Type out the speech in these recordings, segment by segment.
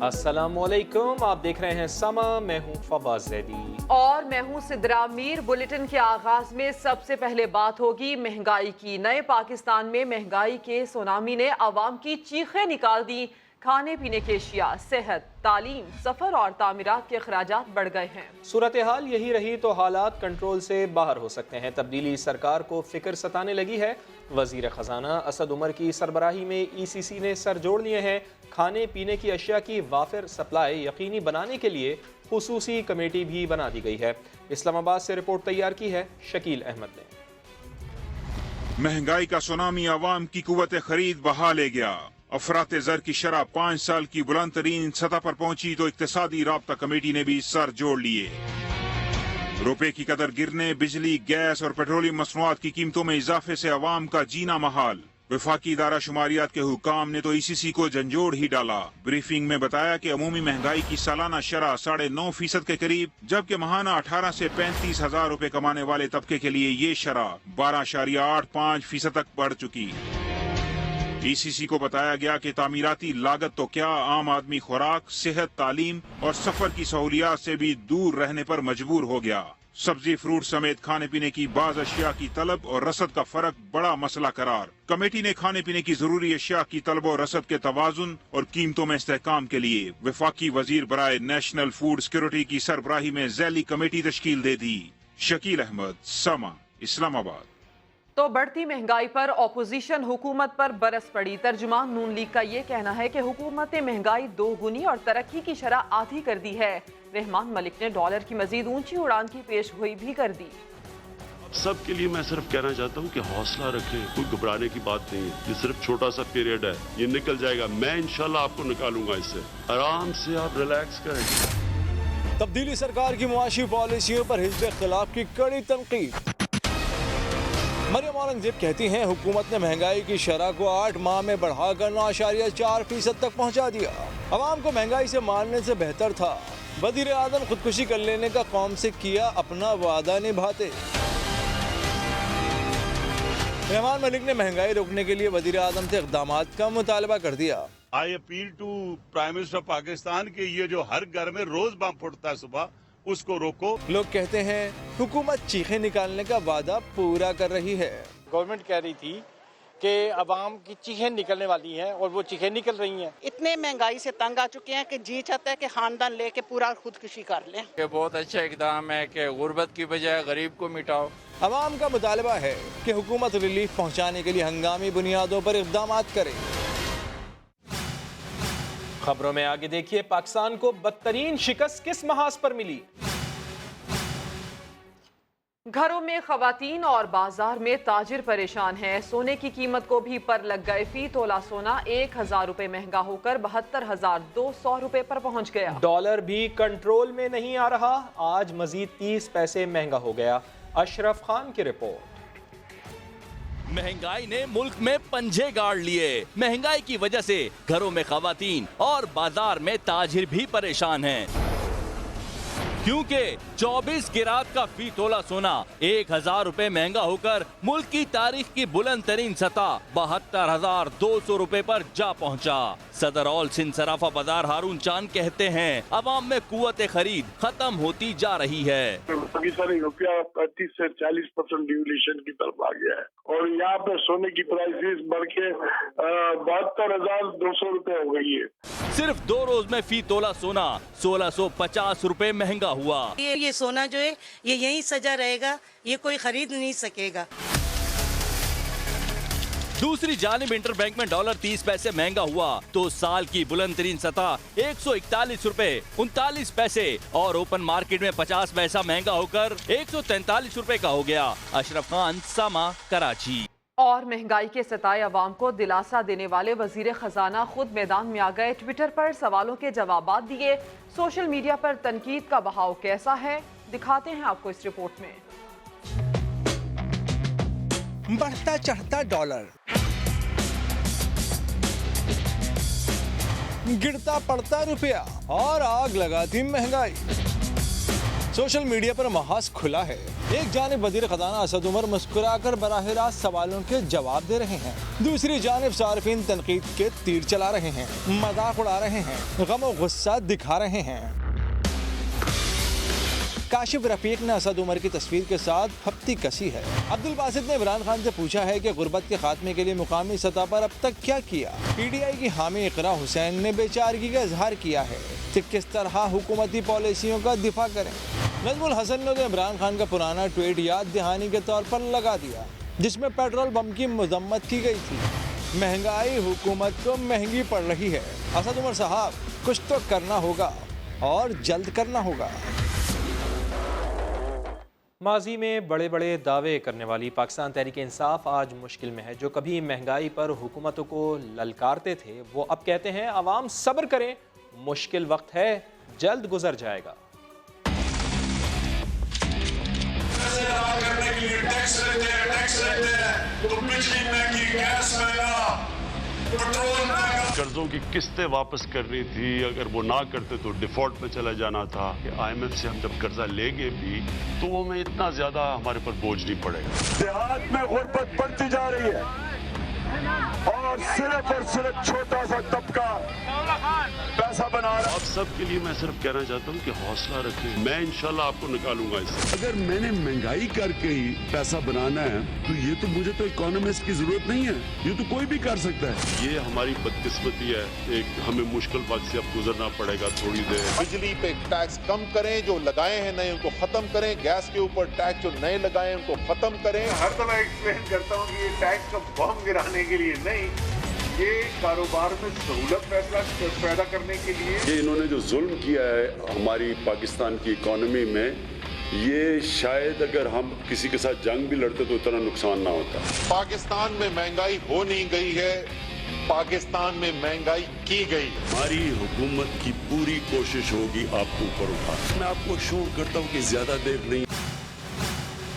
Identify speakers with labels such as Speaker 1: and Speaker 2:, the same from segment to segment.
Speaker 1: السلام علیکم، آپ دیکھ رہے ہیں سما، میں ہوں فواز زیدی
Speaker 2: اور میں ہوں سدرا میر۔ بلیٹن کے آغاز میں سب سے پہلے بات ہوگی مہنگائی کی۔ نئے پاکستان میں مہنگائی کے سونامی نے عوام کی چیخیں نکال دی۔ کھانے پینے کی اشیاء، صحت، تعلیم، سفر اور تعمیرات کے اخراجات بڑھ گئے ہیں۔
Speaker 1: صورتحال یہی رہی تو حالات کنٹرول سے باہر ہو سکتے ہیں۔ تبدیلی سرکار کو فکر ستانے لگی ہے۔ وزیر خزانہ اسد عمر کی سربراہی میں ای سی سی نے سر جوڑ لیے ہیں۔ کھانے پینے کی اشیاء کی وافر سپلائی یقینی بنانے کے لیے خصوصی کمیٹی بھی بنا دی گئی ہے۔ اسلام آباد سے رپورٹ تیار کی ہے شکیل احمد نے۔
Speaker 3: مہنگائی کا سونامی عوام کی قوت خرید بہا لے گیا۔ افراط زر کی شرح 5 سال کی بلند ترین سطح پر پہنچی تو اقتصادی رابطہ کمیٹی نے بھی سر جوڑ لیے۔ روپے کی قدر گرنے، بجلی، گیس اور پیٹرولیم مصنوعات کی قیمتوں میں اضافے سے عوام کا جینا محال۔ وفاقی ادارہ شماریات کے حکام نے تو ای سی سی کو جھنجھوڑ ہی ڈالا۔ بریفنگ میں بتایا کہ عمومی مہنگائی کی سالانہ شرح 9.5% کے قریب، جبکہ ماہانہ 18 سے 35 ہزار روپے کمانے والے طبقے کے لیے یہ شرح 12.85% تک بڑھ چکی۔ ای سی سی کو بتایا گیا کہ تعمیراتی لاگت تو کیا، عام آدمی خوراک، صحت، تعلیم اور سفر کی سہولیات سے بھی دور رہنے پر مجبور ہو گیا۔ سبزی فروٹ سمیت کھانے پینے کی بعض اشیاء کی طلب اور رسد کا فرق بڑا مسئلہ قرار۔ کمیٹی نے کھانے پینے کی ضروری اشیاء کی طلب و رسد کے توازن اور قیمتوں میں استحکام کے لیے وفاقی وزیر برائے نیشنل فوڈ سیکورٹی کی سربراہی میں ذیلی کمیٹی تشکیل دے دی۔ شکیل احمد، سما، اسلام آباد۔
Speaker 2: تو بڑھتی مہنگائی پر اپوزیشن حکومت پر برس پڑی۔ ترجمان نون لیگ کا یہ کہنا ہے کہ حکومت نے مہنگائی دوگنی اور ترقی کی شرح آدھی کر دی ہے۔ رحمان ملک نے ڈالر کی مزید اونچی اڑان کی پیش گوئی بھی کر دی۔
Speaker 4: سب کے لیے میں صرف کہنا چاہتا ہوں کہ حوصلہ رکھیں، کوئی گھبرانے کی بات نہیں ہے۔ یہ صرف چھوٹا سا پیریڈ ہے، یہ نکل جائے گا۔ میں انشاءاللہ آپ کو نکالوں گا اس سے۔ آرام سے آپ ریلیکس کریں۔
Speaker 5: تبدیلی سرکار کی معاشی پالیسیوں پر حزب اختلاف کی کڑی تنقید۔ مریم اورنگزیب کہتی ہیں حکومت نے مہنگائی کی شرح کو 8 ماہ میں بڑھا کر 9.4% تک پہنچا دیا۔ عوام کو مہنگائی سے مارنے سے بہتر تھا۔ وزیر اعظم خودکشی کر لینے کا قوم سے کیا اپنا وعدہ نبھاتے۔ رحمان ملک نے مہنگائی روکنے کے لیے وزیر اعظم سے اقدامات کا مطالبہ کر دیا۔
Speaker 6: I appeal to prime minister Pakistan کہ یہ جو ہر گھر میں روز بم پھوٹتا ہے صبح، اس کو روکو۔
Speaker 5: لوگ کہتے ہیں حکومت چیخیں نکالنے کا وعدہ پورا کر رہی ہے۔
Speaker 7: گورنمنٹ کہہ رہی تھی کہ عوام کی چیخیں نکلنے والی ہیں اور وہ چیخیں نکل رہی ہیں۔
Speaker 8: اتنے مہنگائی سے تنگ آ چکے ہیں کہ جی چاہتا ہے کہ خاندان لے کے پورا خودکشی کر لیں۔
Speaker 9: یہ بہت اچھا اقدام ہے کہ غربت کی بجائے غریب کو مٹاؤ۔
Speaker 5: عوام کا مطالبہ ہے کہ حکومت ریلیف پہنچانے کے لیے ہنگامی بنیادوں پر اقدامات کرے۔
Speaker 1: خبروں میں آگے دیکھیے، پاکستان کو بدترین شکست کس محاذ پر ملی؟
Speaker 2: گھروں میں خواتین اور بازار میں تاجر پریشان ہیں۔ سونے کی قیمت کو بھی پر لگ گئے۔ فی تولہ سونا 1000 روپے مہنگا ہو کر 72,200 روپے پر پہنچ گیا۔
Speaker 1: ڈالر بھی کنٹرول میں نہیں آ رہا، آج مزید 30 پیسے مہنگا ہو گیا۔ اشرف خان کی رپورٹ۔
Speaker 10: مہنگائی نے ملک میں پنجے گاڑ لیے۔ مہنگائی کی وجہ سے گھروں میں خواتین اور بازار میں تاجر بھی پریشان ہیں، کیونکہ 24 کیرات کا فی تولہ سونا 1000 روپے مہنگا ہو کر ملک کی تاریخ کی بلند ترین سطح 72,200 روپے پر جا پہنچا۔ صدر آل سندھ صرافہ بازار ہارون چاند کہتے ہیں عوام میں قوت خرید ختم ہوتی جا رہی ہے۔
Speaker 11: پاکستانی روپیہ 35 سے 40% ڈیولیشن کی طرف آ گیا ہے اور یہاں پہ سونے کی پرائسز بڑھ کے 72,200 روپے ہو گئی ہے۔
Speaker 10: صرف 2 روز میں فی تولہ سونا 1650 روپے مہنگا ہوا۔
Speaker 8: یہ سونا جو ہے یہ یہیں سجا رہے گا، یہ کوئی خرید نہیں سکے گا۔
Speaker 10: دوسری جانب انٹر بینک میں ڈالر 30 پیسے مہنگا ہوا تو سال کی بلند ترین سطح 141 روپے 39 پیسے اور اوپن مارکیٹ میں 50 پیسہ مہنگا ہو کر 143 روپے کا ہو گیا۔ اشرف خان، سما، کراچی۔
Speaker 2: اور مہنگائی کے ستائے عوام کو دلاسا دینے والے وزیر خزانہ خود میدان میں آ گئے۔ ٹویٹر پر سوالوں کے جوابات دیے۔ سوشل میڈیا پر تنقید کا بہاؤ کیسا ہے، دکھاتے ہیں آپ کو اس رپورٹ میں۔
Speaker 5: بڑھتا چڑھتا ڈالر، گرتا پڑتا روپیہ اور آگ لگاتی مہنگائی۔ سوشل میڈیا پر محاذ کھلا ہے۔ ایک جانب وزیر خزانہ اسد عمر مسکرا کر براہ راست سوالوں کے جواب دے رہے ہیں، دوسری جانب صارفین تنقید کے تیر چلا رہے ہیں، مذاق اڑا رہے ہیں، غم و غصہ دکھا رہے ہیں۔ کاشف رفیق نے اسد عمر کی تصویر کے ساتھ پھپتی کسی ہے۔ عبدالباسط نے عمران خان سے پوچھا ہے کہ غربت کے خاتمے کے لیے مقامی سطح پر اب تک کیا کیا۔ پی ٹی آئی کی حامی اقرا حسین نے بے چارگی کا اظہار کیا ہے کہ کس طرح حکومتی پالیسیوں کا دفاع کریں۔ نجم الحسن نے عمران خان کا پرانا ٹویٹ یاد دہانی کے طور پر لگا دیا، جس میں پیٹرول بم کی مذمت کی گئی تھی۔ مہنگائی حکومت کو مہنگی پڑ رہی ہے۔ اسد عمر صاحب، کچھ تو کرنا ہوگا اور جلد کرنا ہوگا۔
Speaker 1: ماضی میں بڑے بڑے دعوے کرنے والی پاکستان تحریک انصاف آج مشکل میں ہے۔ جو کبھی مہنگائی پر حکومتوں کو للکارتے تھے، وہ اب کہتے ہیں عوام صبر کریں، مشکل وقت ہے، جلد گزر جائے گا۔
Speaker 4: قرضوں کی قسطیں واپس کرنی تھی، اگر وہ نہ کرتے تو ڈیفالٹ پہ چلا جانا تھا۔ آئی ایم ایف سے ہم جب قرضہ لیں گے بھی تو وہ ہمیں اتنا زیادہ ہمارے پر بوجھ نہیں پڑے گا۔
Speaker 11: دیہات میں غربت بڑھتی جا رہی ہے اور صرف چھوٹا سا طبقہ پیسہ بنا رہا ہے۔
Speaker 4: آپ سب کے لیے میں صرف کہنا چاہتا ہوں کہ حوصلہ رکھیں، میں انشاءاللہ آپ کو نکالوں گا اس سے۔
Speaker 6: اگر میں نے مہنگائی کر کے ہی پیسہ بنانا ہے تو یہ تو مجھے تو اکانومسٹ کی ضرورت نہیں ہے، یہ تو کوئی بھی کر سکتا ہے۔
Speaker 4: یہ ہماری بدقسمتی ہے، ایک ہمیں مشکل وقت سے اب گزرنا پڑے گا تھوڑی دیر۔
Speaker 12: بجلی پہ ٹیکس کم کریں، جو لگائے ہیں نئے ان کو ختم کریں، گیس کے اوپر ٹیکس جو نئے لگائے ہیں ان کو ختم کریں۔
Speaker 11: ہر دفعہ ایکسپلین کرتا ہوں کہ یہ ٹیکس کا بم گرانے کے لیے نہیں، یہ کاروبار میں سہولت پیدا کرنے کے لیے۔
Speaker 4: یہ انہوں نے جو ظلم کیا ہے ہماری پاکستان کی اکانومی میں، یہ شاید اگر ہم کسی کے ساتھ جنگ بھی لڑتے تو اتنا نقصان نہ ہوتا۔
Speaker 12: پاکستان میں مہنگائی ہو نہیں گئی ہے، پاکستان میں مہنگائی کی گئی۔
Speaker 4: ہماری حکومت کی پوری کوشش ہوگی آپ کو اوپر اٹھا۔ میں آپ کو شور کرتا ہوں کہ زیادہ دیر نہیں۔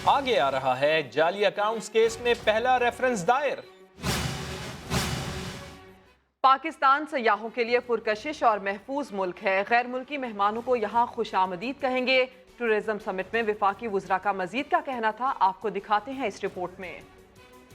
Speaker 1: آگے آ رہا ہے جعلی اکاؤنٹس کیس میں پہلا ریفرنس دائر۔
Speaker 2: پاکستان سیاحوں کے لیے پرکشش اور محفوظ ملک ہے۔ غیر ملکی مہمانوں کو یہاں خوش آمدید کہیں گے۔ ٹورزم سمٹ میں وفاقی وزراء کا مزید کیا کہنا تھا، آپ کو دکھاتے ہیں اس رپورٹ میں۔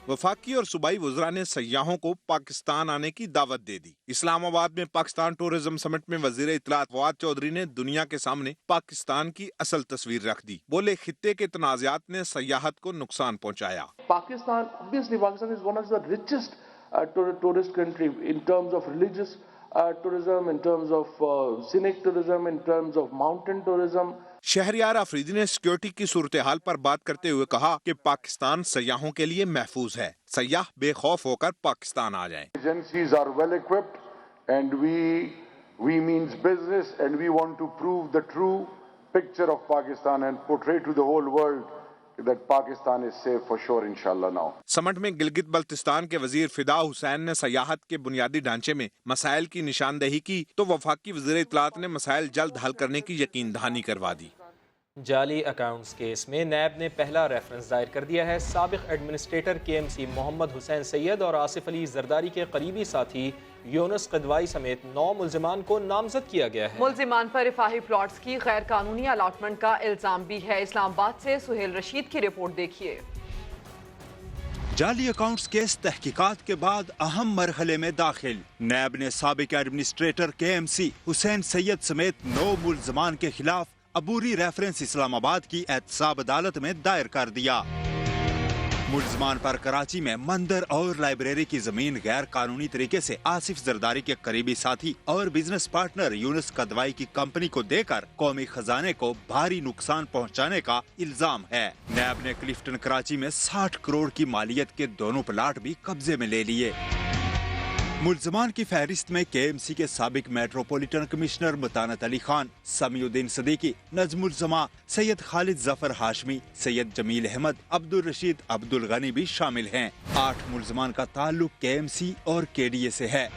Speaker 13: وفاقی اور صوبائی وزراء نے سیاحوں کو پاکستان آنے کی دعوت دے دی۔ اسلام آباد میں پاکستان ٹورزم سمٹ میں وزیر اطلاعات فواد چودھری نے دنیا کے سامنے پاکستان کی اصل تصویر رکھ دی۔ بولے خطے کے تنازعات نے سیاحت کو نقصان پہنچایا۔
Speaker 11: Pakistan is one of the richest tourist country in terms of religious tourism, in terms of scenic tourism, in terms of mountain tourism.
Speaker 13: Shahryar Afridi نے سیکیورٹی کی صورتحال پر بات کرتے ہوئے کہا کہ پاکستان سیاحوں کے لیے محفوظ ہے، سیاح بے خوف ہو کر پاکستان آ جائیں۔
Speaker 11: Agencies are well equipped and we means business and we want to prove the true picture of Pakistan and portray to the whole world that Pakistan is safe for sure inshallah now.
Speaker 13: سمٹ میں گلگت بلتستان کے وزیر فدا حسین نے سیاحت کے بنیادی ڈھانچے میں مسائل کی نشاندہی کی تو وفاقی وزیر اطلاعات نے مسائل جلد حل کرنے کی یقین دہانی کروا دی۔
Speaker 1: جعلی اکاؤنٹس کیس میں نیب نے پہلا ریفرنس دائر کر دیا ہے۔ سابق ایڈمنسٹریٹر کے ایم سی محمد حسین سید اور آصف علی زرداری کے قریبی ساتھی یونس قدوائی سمیت 9 ملزمان کو نامزد کیا گیا ہے۔
Speaker 2: ملزمان پر رفاہی پلاٹس کی غیر قانونی الاٹمنٹ کا الزام بھی ہے۔ اسلام آباد سے سہیل رشید کی رپورٹ دیکھیے۔
Speaker 14: جعلی اکاؤنٹس کیس تحقیقات کے بعد اہم مرحلے میں داخل۔ نیب نے سابق ایڈمنسٹریٹر کے ایم سی حسین سید سمیت 9 ملزمان کے خلاف عبوری ریفرنس اسلام آباد کی احتساب عدالت میں دائر کر دیا۔ ملزمان پر کراچی میں مندر اور لائبریری کی زمین غیر قانونی طریقے سے آصف زرداری کے قریبی ساتھی اور بزنس پارٹنر یونس قدوائی کی کمپنی کو دے کر قومی خزانے کو بھاری نقصان پہنچانے کا الزام ہے۔ نیب نے کلفٹن کراچی میں 60 کروڑ کی مالیت کے دونوں پلاٹ بھی قبضے میں لے لیے۔ ملزمان کی فہرست میں کے ایم سی کے سابق میٹروپولیٹن کمشنر متانت علی خان، سمیع الدین صدیقی، نجم الزما، سید خالد ظفر ہاشمی، سید جمیل احمد، عبدالرشید عبدالغنی بھی شامل ہیں۔ 8 ملزمان کا تعلق کے ایم سی اور کے ڈی اے سے ہے۔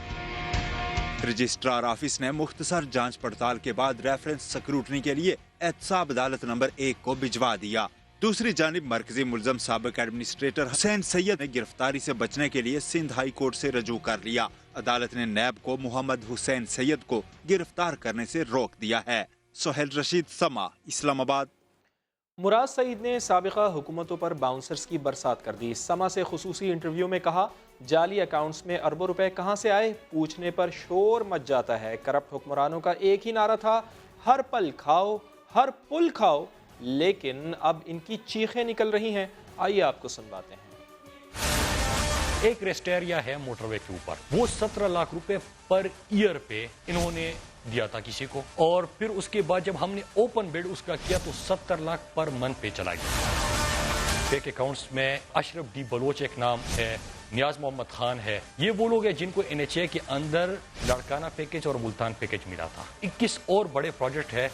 Speaker 14: رجسٹرار آفس نے مختصر جانچ پڑتال کے بعد ریفرنس سکروٹنی کے لیے احتساب عدالت نمبر 1 کو بھجوا دیا۔ دوسری جانب مرکزی ملزم سابق ایڈمنسٹریٹر حسین سید نے گرفتاری سے بچنے کے لیے سندھ ہائی کورٹ سے رجوع کر لیا۔ عدالت نے نیب کو محمد حسین سید کو گرفتار کرنے سے روک دیا ہے۔ سہیل رشید، سما، اسلام آباد۔
Speaker 1: مراد سعید نے سابقہ حکومتوں پر باؤنسرز کی برسات کر دی۔ سما سے خصوصی انٹرویو میں کہا جعلی اکاؤنٹس میں اربوں روپے کہاں سے آئے، پوچھنے پر شور مچ جاتا ہے۔ کرپٹ حکمرانوں کا ایک ہی نعرہ تھا، ہر پل کھاؤ ہر پل کھاؤ، لیکن اب ان کی چیخیں نکل رہی ہیں۔ آئیے آپ کو سنواتے ہیں۔
Speaker 15: ایک ریسٹ ایریا ہے موٹر وے کے اوپر، وہ 17 لاکھ روپے پر ایئر پہ انہوں نے دیا تھا کسی کو، اور پھر اس کے بعد جب ہم نے اوپن بڈ اس کا کیا تو 70 لاکھ پر منتھ پہ چلا گیا۔ فیک اکاؤنٹس میں اشرف ڈی بلوچ ایک نام ہے، نیاز محمد خان ہے، یہ وہ لوگ ہیں جن کو NHA کے اندر لاڑکانہ پیکج اور ملتان پیکج ملا تھا۔ 21 اور بڑے پروجیکٹ ہے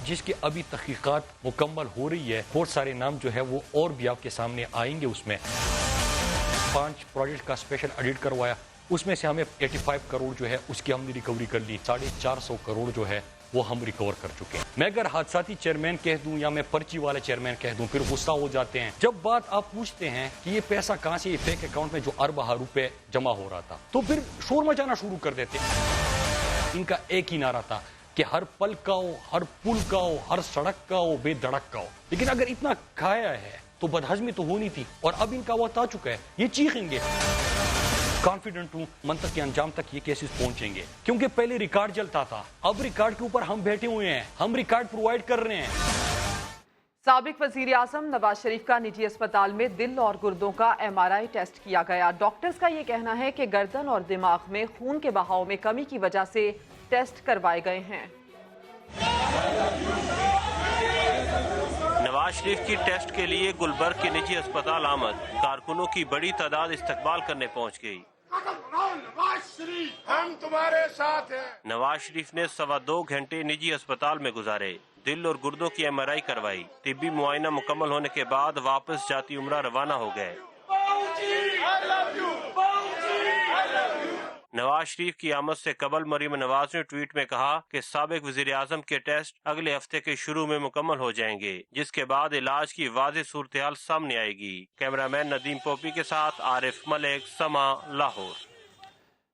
Speaker 15: جس کی ابھی تحقیقات مکمل ہو رہی ہے، بہت سارے نام جو ہے وہ اور بھی آپ کے سامنے آئیں گے۔ اس میں 5 پروجیکٹ کا اسپیشل آڈٹ کروایا، اس میں سے ہمیں 85 کروڑ جو ہے اس کی ہم نے ریکوری کر لی، 450 کروڑ جو ہے وہ ہم ریکور کر چکے ہیں۔ میں اگر حادثاتی چیئرمین کہہ دوں یا میں پرچی والے چیئرمین کہہ دوں پھر غصہ ہو جاتے ہیں۔ جب بات آپ پوچھتے ہیں کہ یہ پیسہ کہاں سے، یہ فیک اکاؤنٹ میں جو اربہ روپے جمع ہو رہا تھا، تو پھر شور مچانا شروع کر دیتے ہیں۔ ان کا ایک ہی نعرہ تھا کہ ہر پل کا ہو، ہر پل کا ہو، ہر سڑک کا ہو، بے دڑک کا ہو۔ لیکن اگر اتنا کھایا ہے تو بدہضمی تو ہونی تھی، اور اب ان کا وقت آ چکا ہے، یہ چیخیں گے۔ کانفیڈنٹ ہوں منطق کے انجام تک یہ کیسز پہنچیں گے، کیونکہ پہلے ریکارڈ چلتا تھا، اب ریکارڈ کے اوپر ہم بیٹھے ہوئے ہیں، ہم ریکارڈ پرووائڈ کر رہے ہیں۔
Speaker 2: سابق وزیر اعظم نواز شریف کا نجی اسپتال میں دل اور گردوں کا MRI ٹیسٹ کیا گیا۔ ڈاکٹرز کا یہ کہنا ہے کہ گردن اور دماغ میں خون کے بہاؤ میں کمی کی وجہ سے ٹیسٹ کروائے گئے ہیں۔
Speaker 16: نواز شریف کی ٹیسٹ کے لیے گلبرگ کے نجی اسپتال آمد، کارکنوں کی بڑی تعداد استقبال کرنے پہنچ گئی۔
Speaker 12: ہم تمہارے ساتھ ہیں۔
Speaker 16: نواز شریف نے 2.25 گھنٹے نجی اسپتال میں گزارے، دل اور گردوں کی MRI کروائی، طبی معائنہ مکمل ہونے کے بعد واپس جاتی عمرہ روانہ ہو گئے۔ نواز شریف کی آمد سے قبل مریم نواز نے ٹویٹ میں کہا کہ سابق وزیر اعظم کے ٹیسٹ اگلے ہفتے کے شروع میں مکمل ہو جائیں گے، جس کے بعد علاج کی واضح صورتحال سامنے آئے گی۔ کیمرامین ندیم پوپی کے ساتھ عارف ملک، سما، لاہور۔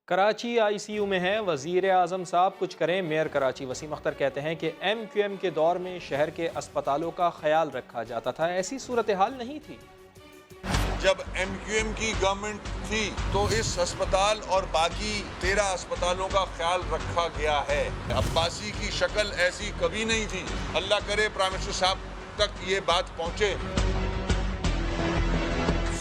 Speaker 1: کراچی ICU میں ہے، وزیر اعظم صاحب کچھ کریں۔ میئر کراچی وسیم اختر کہتے ہیں کہ MQM کے دور میں شہر کے اسپتالوں کا خیال رکھا جاتا تھا، ایسی صورتحال نہیں تھی۔
Speaker 12: جب MQM کی گورنمنٹ تھی تو اس اسپتال اور باقی 13 اسپتالوں کا خیال رکھا گیا ہے۔ عباسی کی شکل ایسی کبھی نہیں تھی۔ اللہ کرے پرائم منسٹر صاحب تک یہ بات پہنچے،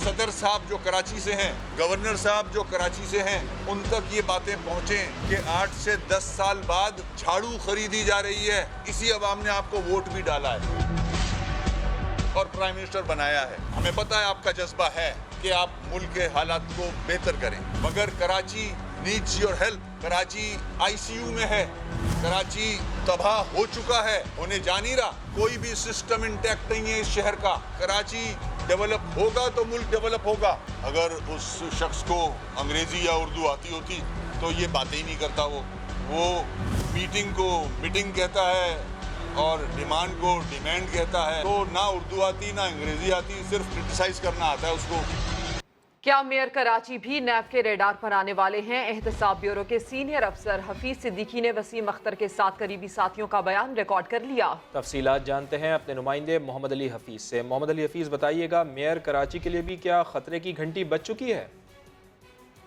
Speaker 12: صدر صاحب جو کراچی سے ہیں، گورنر صاحب جو کراچی سے ہیں، ان تک یہ باتیں پہنچیں کہ 8 سے 10 سال بعد جھاڑو خریدی جا رہی ہے، اسی عوام نے آپ کو ووٹ بھی ڈالا ہے اور پرائم منسٹر بنایا ہے۔ ہمیں پتہ ہے آپ کا جذبہ ہے کہ آپ ملک کے حالات کو بہتر کریں، مگر Karachi needs your help. Karachi ICU میں ہے، کراچی تباہ ہو چکا ہے، ہونے جا نہیں رہا، کوئی بھی سسٹم انٹیکٹ نہیں ہے اس شہر کا۔ کراچی ڈیولپ ہوگا تو ملک ڈیولپ ہوگا۔ اگر اس شخص کو انگریزی یا اردو آتی ہوتی تو یہ باتیں ہی نہیں کرتا، وہ میٹنگ کو میٹنگ کہتا ہے اور ڈیمانڈ کو ڈیمانڈ کہتا ہے۔ تو نہ اردو آتی نہ انگریزی آتی، صرف کرٹیسائز کرنا آتا ہے اس کو۔
Speaker 2: کیا میئر کراچی بھی نیب کے ریڈار پر آنے والے ہیں؟ احتساب بیورو کے سینئر افسر حفیظ صدیقی نے وسیم اختر کے ساتھ قریبی ساتھیوں کا بیان ریکارڈ کر لیا۔
Speaker 1: تفصیلات جانتے ہیں اپنے نمائندے محمد علی حفیظ سے۔ محمد علی حفیظ، بتائیے گا میئر کراچی کے لیے بھی کیا خطرے کی گھنٹی بج چکی ہے؟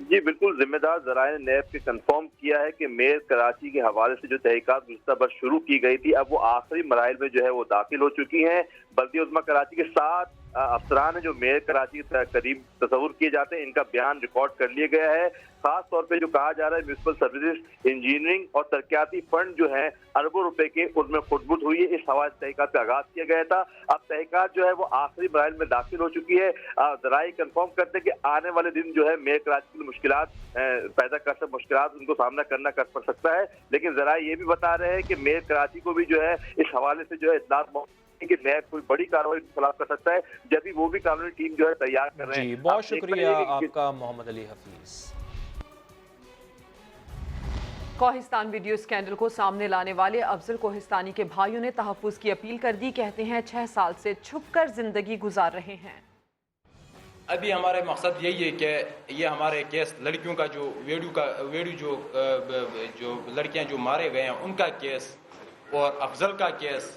Speaker 17: جی بالکل، ذمہ دار ذرائع نے نیب کے کنفرم کیا ہے کہ میئر کراچی کے حوالے سے جو تحقیقات گزشتہ برس شروع کی گئی تھی اب وہ آخری مراحل میں جو ہے وہ داخل ہو چکی ہیں۔ بلدیہ عظمیٰ کراچی کے 7 افسران ہیں جو میئر کراچی کے قریب تصور کیے جاتے ہیں، ان کا بیان ریکارڈ کر لیا گیا ہے۔ خاص طور پہ جو کہا جا رہا ہے میونسپل سروسز، انجینئرنگ اور ترقیاتی فنڈ جو ہیں اربوں روپے کے، ان میں خردبد ہوئی ہے۔ اس حوالے سے تحقیقات کا آغاز کیا گیا تھا، اب تحقیقات جو ہے وہ آخری مراحل میں داخل ہو چکی ہے۔ ذرائع کنفرم کرتے ہیں کہ آنے والے دن جو ہے میئر کراچی کی مشکلات پیدا کر سکتے، مشکلات ان کو سامنا کرنا پڑ سکتا ہے، لیکن ذرائع یہ بھی بتا رہے ہیں کہ میئر کراچی کو بھی جو ہے اس حوالے سے جو ہے اطلاعات کہ نیب کوئی بڑی کارروائی خلاف کر سکتا ہے، جب بھی وہ بھی قانونی ٹیم جو ہے تیار کر رہے ہیں۔
Speaker 1: جی بہت شکریہ آپ کا محمد علی حفیظ۔
Speaker 2: کوہستان ویڈیو اسکینڈل کو سامنے لانے والے افضل کوہستانی کے بھائیوں نے تحفظ کی اپیل کر دی، کہتے ہیں 6 سال سے چھپ کر زندگی گزار رہے ہیں۔
Speaker 18: ابھی ہمارے مقصد یہی ہے کہ یہ ہمارے کیس لڑکیوں کا جو ویڈیو جو لڑکیاں جو مارے گئے ہیں ان کا کیس اور افضل کا کیس